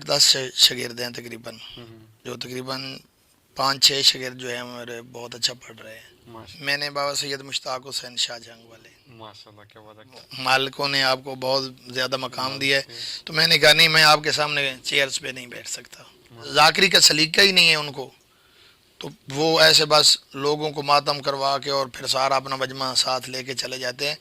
10 शागिर्द हैं तकरीबन, जो तकरीबन 5-6 शागिर्द जो हैं मेरे बहुत अच्छा पढ़ रहे हैं। मैंने बाबा सैयद मुश्ताक हुसैन शाहजहां वाले, माशाल्लाह क्या बात है। मालिकों ने आपको बहुत ज़्यादा मकाम दिया है, तो मैंने कहा नहीं, मैं आपके सामने चेयर्स पे नहीं बैठ सकता। जाकरी का सलीका ही नहीं है उनको, तो वो ऐसे बस लोगों को मातम करवा के और फिर सारा अपना मजमा साथ लेके चले जाते हैं।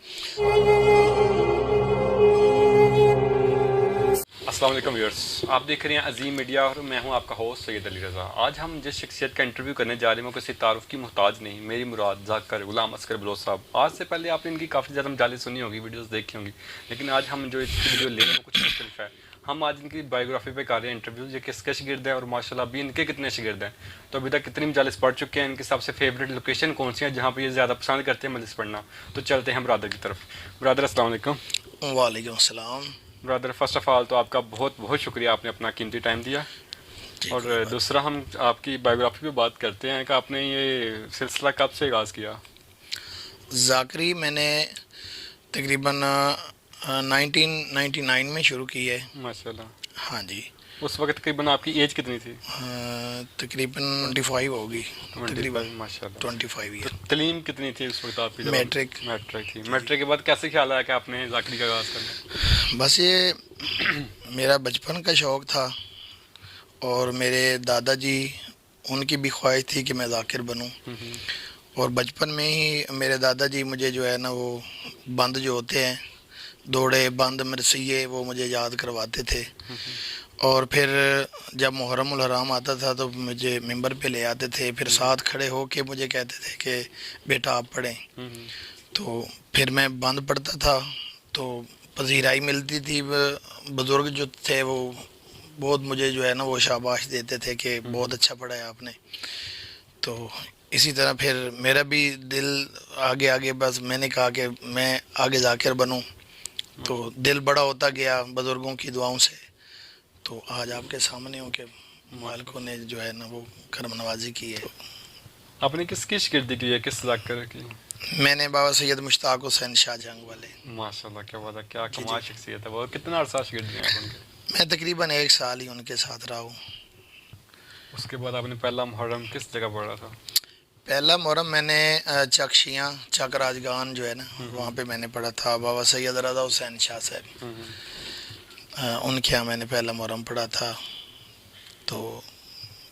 अस्सलाम वालेकुम व्यूअर्स, आप देख रहे हैं अजीम मीडिया और मैं हूं आपका होस्ट सैयद अली रज़ा। आज हम जिस शख्सियत का इंटरव्यू करने जा रहे हैं वो किसी तारुफ की मुहताज नहीं, मेरी मुराद जाकर गुलाम अस्कर बलोच साहब। आज से पहले आपने इनकी काफ़ी ज़्यादा मजाली सुनी होगी, वीडियोस देखी होंगी, लेकिन आज हम जो इसकी वीडियो ले रहे हैं वो कुछ मुख्तलिफ है। हम आज इनकी बायोग्राफी पे कर रहे हैं इंटरव्यू, ये किसके शागिर्द हैं और माशाल्लाह अभी इनके कितने शागिर्द हैं, तो अभी तक कितनी मजालिस पढ़ चुके हैं, इनकी सबसे फेवरेट लोकेशन कौन सी है जहाँ पर ये ज़्यादा पसंद करते हैं मजलिस पढ़ना। तो चलते हैं ब्रदर की तरफ। ब्रदर अस्सलाम वालेकुम। वालेकुम सलाम। ब्रदर फर्स्ट ऑफ ऑल तो आपका बहुत बहुत शुक्रिया, आपने अपना कीमती टाइम दिया। और दूसरा हम आपकी बायोग्राफी पे बात करते हैं कि आपने ये सिलसिला कब से आगाज़ किया। जाकरी मैंने तकरीबन 1999 में शुरू की है। माशाल्लाह। हाँ जी। उस वक्त तकरीबन आपकी एज कितनी थी? तकरीबन 25 होगी, तकरीबन माशाल्लाह 25 ईयर। तलीम कितनी थी उस वक्त आपकी? मैट्रिक। मैट्रिक थी। मैट्रिक के बाद कैसे ख्याल आया कि आपने जाकरी का आगाज़ करना? बस ये मेरा बचपन का शौक़ था और मेरे दादाजी, उनकी भी ख्वाहिश थी कि मैं जाकिर बनूं, और बचपन में ही मेरे दादाजी मुझे जो है ना वो बंद जो होते हैं, दौड़े बंद मरसिये, वो मुझे याद करवाते थे। और फिर जब मुहर्रम उल हराम आता था तो मुझे मिंबर पे ले आते थे, फिर साथ खड़े हो के मुझे कहते थे कि बेटा आप पढ़ें। तो फिर मैं बंद पढ़ता था तो पजीराई मिलती थी, बुज़ुर्ग जो थे वो बहुत मुझे जो है ना वो शाबाश देते थे कि बहुत अच्छा पढ़ा है आपने। तो इसी तरह फिर मेरा भी दिल आगे आगे, बस मैंने कहा कि मैं आगे जाकिर बनूं, तो दिल बड़ा होता गया बुज़ुर्गों की दुआओं से। तो आज आपके सामने हूँ कि मालिकों ने जो है ना वो करम नवाजी की है। आपने किसकी शागिर्दी की है, किस जाकिर की? मैंने बाबा सैयद मुश्ताक हुसैन शाहजहां वाले। माशाल्लाह क्या बात है, क्या कमाल शख्सियत है वो। कितना अरसा शागिर्द हैं आप उनके? मैं तकरीबन 1 साल ही उनके साथ रहा हूँ। उसके बाद आपने पहला मुहर्रम किस जगह पढ़ा था? पहला मुहर्रम मैंने चकशियाँ, चक राजगान जो है ना वहाँ पे मैंने पढ़ा था। बाबा सैयद रज़ा हुसैन शाह साहब, उनके यहाँ मैंने पहला मुहर्रम पढ़ा था। तो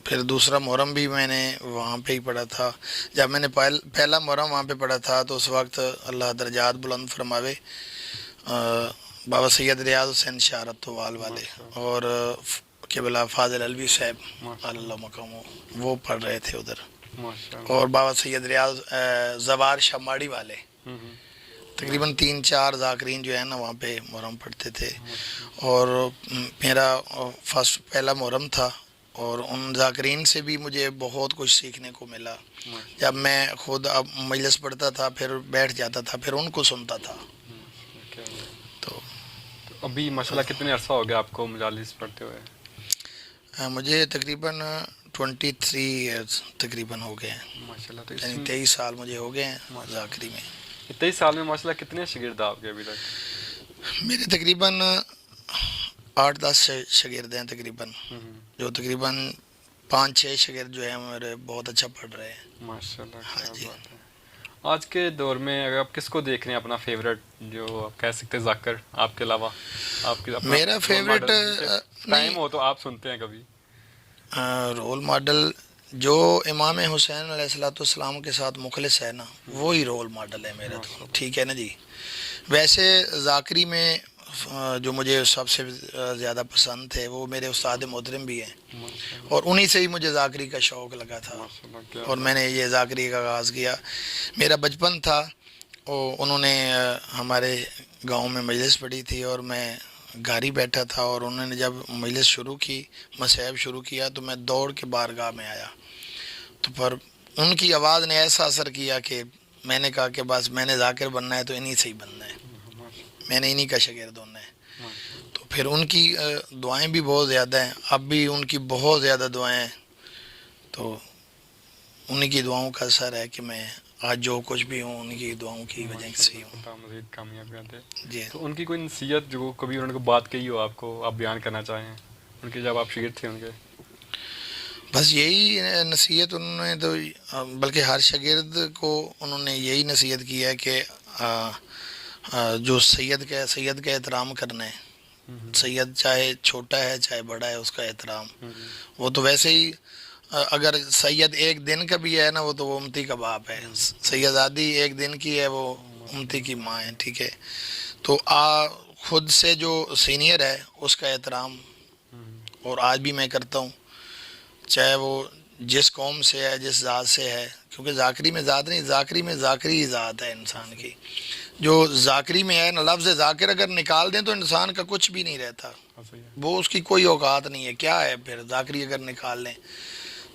फिर दूसरा मुहर्रम भी मैंने वहाँ पे ही पढ़ा था। जब मैंने पहला मुहर्रम वहाँ पे पढ़ा था तो उस वक्त अल्लाह दर्जात बुलंद फरमावे, बाबा सैयद रियाज हुसैन शाह रत्तोवाल वाले और क़िबला फ़ाज़िल अलवी साहब अल्लाह मकामो, वो पढ़ रहे थे उधर। और बाबा सैयद रियाज ज़वार शमाड़ी वाले, तकरीबन 3-4 जाकरीन जो है ना वहाँ पे मुहर्रम पढ़ते थे। और मेरा पहला मुहर्रम था और उन जाकरीन से भी मुझे बहुत कुछ सीखने को मिला। जब मैं खुद अब मजलिस पढ़ता था फिर बैठ जाता था, फिर उनको सुनता था। तो अभी माशाल्लाह कितने अरसा हो गया आपको मजालिस पढ़ते हुए? मुझे तकरीबन 23 ईयर्स तकरीबन हो गए हैं माशाल्लाह। तो यानी 23 साल मुझे हो गए हैं जाकरी में। 23 साल में माशाल्लाह कितने शागिर्द आपके अभी तक? मेरे तकरीबन 8-10 शागिर्द हैं तकरीबन, जो तकरीबन 5-6 शागिर्द जो हैं मेरे बहुत अच्छा पढ़ रहे हैं। माशाल्लाह हाँ क्या जी। बात है। आज के दौर में अगर आप किसको देख रहे हैं अपना फेवरेट, जो आप कह सकते हैं जाकिर आपके अलावा, आपके अपना मेरा फेवरेट टाइम हो तो आप सुनते हैं कभी? रोल मॉडल जो इमाम हुसैन अलैहिस्सलाम के साथ मुखलिस है ना, वो ही रोल मॉडल है मेरा। तो ठीक है ना जी। वैसे जाकरी में जो मुझे सबसे ज़्यादा पसंद थे वो मेरे उस्ताद मोहतरम भी हैं, और उन्हीं से ही मुझे जाकरी का शौक़ लगा था और मैंने ये जाकरी का आगाज़ किया। मेरा बचपन था, उन्होंने हमारे गांव में मजलिस पढ़ी थी और मैं घर ही बैठा था, और उन्होंने जब मजलिस शुरू की, मसहब शुरू किया, तो मैं दौड़ के बारगाह में आया। तो पर उनकी आवाज़ ने ऐसा असर किया कि मैंने कहा कि बस मैंने जाकिर बनना है तो इन्हीं से ही बनना है, मैंने इन्हीं का शागिर्द होना है। तो फिर उनकी दुआएं भी बहुत ज़्यादा हैं, अब भी उनकी बहुत ज़्यादा दुआएं हैं। तो उन्हीं की दुआओं का असर है कि मैं आज जो कुछ भी हूँ उनकी दुआओं की वजह से ही हूँ। मज़ीद कामयाबी आते हैं जी। तो उनकी कोई नसीहत जो कभी उन्होंने को बात कही हो आपको, आप बयान करना चाहें? ان کے جب آپ شاگرد تھے ان کے؟ بس یہی نصیحت انہوں نے تو، بلکہ ہر شاگرد کو انہوں نے یہی نصیحت کی ہے کہ جو سید کا احترام کرنا ہے، سید چاہے چھوٹا ہے چاہے بڑا ہے، اس کا احترام. وہ تو ویسے ہی اگر سید ایک دن کا بھی ہے نا، وہ تو وہ امتی کا باپ ہے. سیدادی ایک دن کی ہے، وہ امتی کی ماں ہے. ٹھیک ہے، تو خود سے جو سینئر ہے اس کا احترام، اور آج بھی میں کرتا ہوں، چاہے وہ جس قوم سے ہے، جس ذات سے ہے. کیونکہ ذاکری میں ذات نہیں، ذاکری میں ذاکری ہی ذات ہے انسان کی. جو ذاکری میں ہے نا، لفظ ذاکر اگر نکال دیں تو انسان کا کچھ بھی نہیں رہتا، وہ اس کی کوئی اوقات نہیں ہے. کیا ہے پھر ذاکری اگر نکال لیں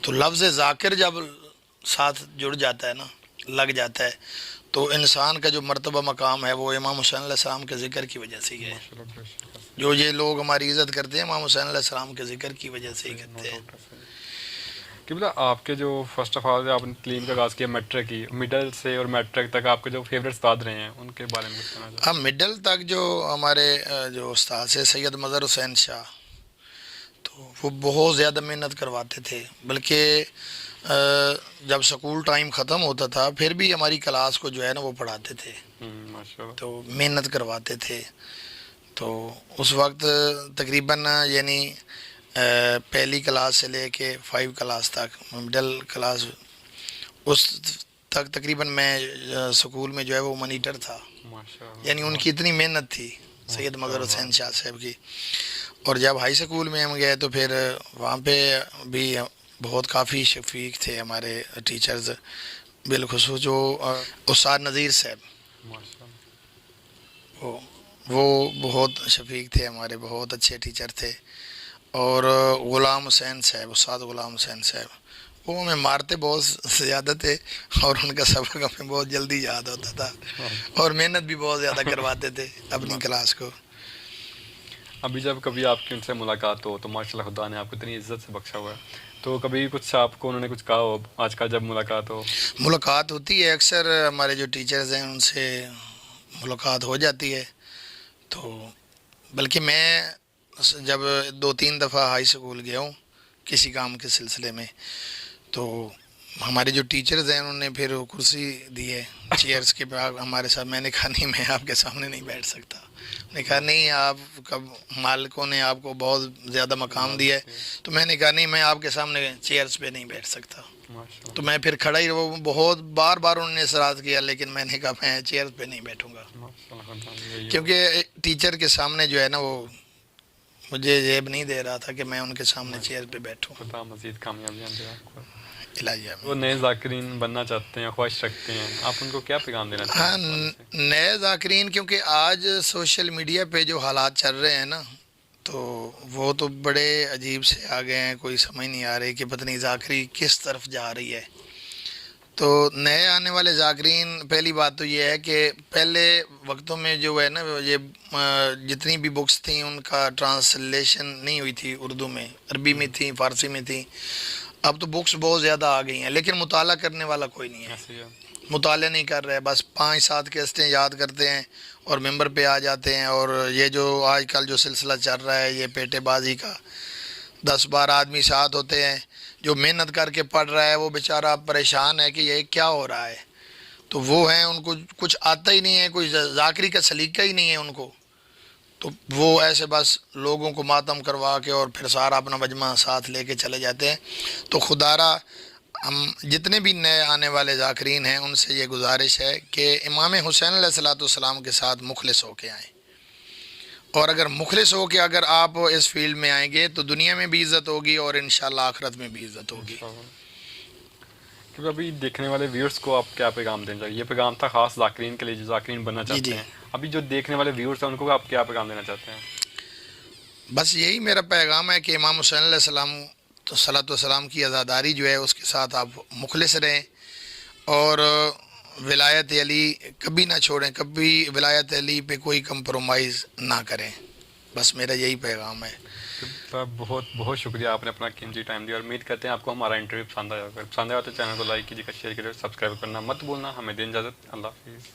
تو لفظ ذاکر جب ساتھ جڑ جاتا ہے نا، لگ جاتا ہے، تو انسان کا جو مرتبہ مقام ہے وہ امام حسین علیہ السلام کے ذکر کی وجہ سے ہی ہے. جو یہ لوگ ہماری عزت کرتے ہیں امام حسین علیہ السلام کے ذکر کی وجہ سے ہی کرتے ہیں. قبلہ آپ کے جو فرسٹ آف آل آپ نے تعلیم کا آغاز کیا میٹرک کی، مڈل سے اور میٹرک تک آپ کے جو فیوریٹ استاد رہے ہیں ان کے بارے میں کچھ کہنا چاہتے اب مڈل تک جو ہمارے جو استاد ہے سید مظہر حسین شاہ، تو وہ بہت زیادہ محنت کرواتے تھے. بلکہ جب سکول ٹائم ختم ہوتا تھا پھر بھی ہماری کلاس کو جو ہے نا وہ پڑھاتے تھے، ماشاء اللہ. تو محنت کرواتے تھے. تو اس وقت تقریباً یعنی پہلی کلاس سے لے کے 5 کلاس تک، مڈل کلاس اس تک تقریباً میں سکول میں جو ہے وہ مانیٹر تھا. ماشاء اللہ. یعنی ان کی اتنی محنت تھی سید مظہر حسین شاہ صاحب کی. اور جب ہائی سکول میں ہم گئے تو پھر وہاں پہ بھی بہت کافی شفیق تھے ہمارے ٹیچرز، بالخصوص جو استاد نذیر صاحب، ماشاء اللہ. وہ بہت شفیق تھے ہمارے، بہت اچھے ٹیچر تھے. اور غلام حسین صاحب، استاد غلام حسین صاحب، وہ ہمیں مارتے بہت زیادہ تھے اور ان کا سبق ہمیں بہت جلدی یاد ہوتا تھا، اور محنت بھی بہت زیادہ کرواتے تھے اپنی کلاس کو. ابھی جب کبھی آپ کی ان سے ملاقات ہو تو ماشاء اللہ خدا نے آپ کو اتنی عزت سے بخشا ہوا ہے، تو کبھی کچھ آپ کو انہوں نے کچھ کہا ہو آج کل جب ملاقات ہو؟ ملاقات ہوتی ہے اکثر، ہمارے جو ٹیچرز ہیں ان سے ملاقات ہو جاتی ہے. تو بلکہ میں جب 2-3 دفعہ ہائی سکول گیا ہوں کسی کام کے سلسلے میں، تو ہمارے جو ٹیچرز ہیں انہوں نے پھر کرسی دی ہے چیئرز کے بعد ہمارے ساتھ. میں نے کہا نہیں، میں آپ کے سامنے نہیں بیٹھ سکتا. نے کہا نہیں، آپ کا مالکوں نے آپ کو بہت زیادہ مقام دیا ہے. تو میں نے کہا نہیں، میں آپ کے سامنے چیئرز پہ نہیں بیٹھ سکتا. تو میں پھر کھڑا ہی وہ بہت بار انہوں نے اصرار کیا، لیکن میں نے کہا میں چیئرز پہ نہیں بیٹھوں گا، کیونکہ ٹیچر کے سامنے جو ہے نا وہ مجھے جیب نہیں دے رہا تھا کہ میں ان کے سامنے چیئر پہ بیٹھوں. خدا مزید کامیابیاں دے آپ کو. الہی وہ نئے ذاکرین بننا چاہتے ہیں، خواہش رکھتے ہیں، آپ ان کو کیا پیغام دینا چاہتے ہیں؟ ہاں، نئے ذاکرین، کیونکہ آج سوشل میڈیا پہ جو حالات چل رہے ہیں نا، تو وہ تو بڑے عجیب سے آ گئے ہیں، کوئی سمجھ نہیں آ رہی کہ پتہ نہیں ذاکری کس طرف جا رہی ہے. تو نئے آنے والے ذاکرین، پہلی بات تو یہ ہے کہ پہلے وقتوں میں جو ہے نا یہ جتنی بھی بکس تھیں ان کا ٹرانسلیشن نہیں ہوئی تھی اردو میں، عربی میں تھیں، فارسی میں تھیں. اب تو بکس بہت زیادہ آ گئی ہیں لیکن مطالعہ کرنے والا کوئی نہیں ہے، مطالعہ نہیں کر رہے، بس 5-7 قسطیں یاد کرتے ہیں اور ممبر پہ آ جاتے ہیں. اور یہ جو آج کل جو سلسلہ چل رہا ہے یہ پیٹے بازی کا، 10-12 آدمی ساتھ ہوتے ہیں، جو محنت کر کے پڑھ رہا ہے وہ بیچارہ پریشان ہے کہ یہ کیا ہو رہا ہے. تو وہ ہیں ان کو کچھ آتا ہی نہیں ہے، کوئی ذاکری کا سلیقہ ہی نہیں ہے ان کو، تو وہ ایسے بس لوگوں کو ماتم کروا کے اور پھر سارا اپنا مجمع ساتھ لے کے چلے جاتے ہیں. تو خدارہ ہم جتنے بھی نئے آنے والے ذاکرین ہیں ان سے یہ گزارش ہے کہ امام حسین علیہ السلام کے ساتھ مخلص ہو کے آئیں. اور اگر مخلص ہو کے اگر آپ اس فیلڈ میں آئیں گے تو دنیا میں بھی عزت ہوگی اور انشاءاللہ آخرت میں بھی عزت ہوگی. کیونکہ ابھی دیکھنے والے ویورز کو آپ کیا پیغام دینا چاہیے؟ یہ پیغام تھا خاص ذاکرین کے لیے جو ذاکرین بننا چاہتے ہیں. ابھی جو دیکھنے والے ویورز ہیں ان کو آپ کیا پیغام دینا چاہتے ہیں؟ بس یہی میرا پیغام ہے کہ امام حسین علیہ السلام صلاۃ والسلام کی عزاداری جو ہے اس کے ساتھ آپ مخلص رہیں، اور ولایت علی کبھی نہ چھوڑیں، کبھی ولایت علی پہ کوئی کمپرومائز نہ کریں. بس میرا یہی پیغام ہے. بہت بہت شکریہ، آپ نے اپنا قیمتی ٹائم دیا، اور امید کرتے ہیں آپ کو ہمارا انٹرویو پسند آیا. اگر پسند آیا تو چینل کو لائک کیجیے گا، شیئر کیجیے گا، سبسکرائب کرنا مت بھولنا. ہمیں دیں اجازت، اللہ حافظ.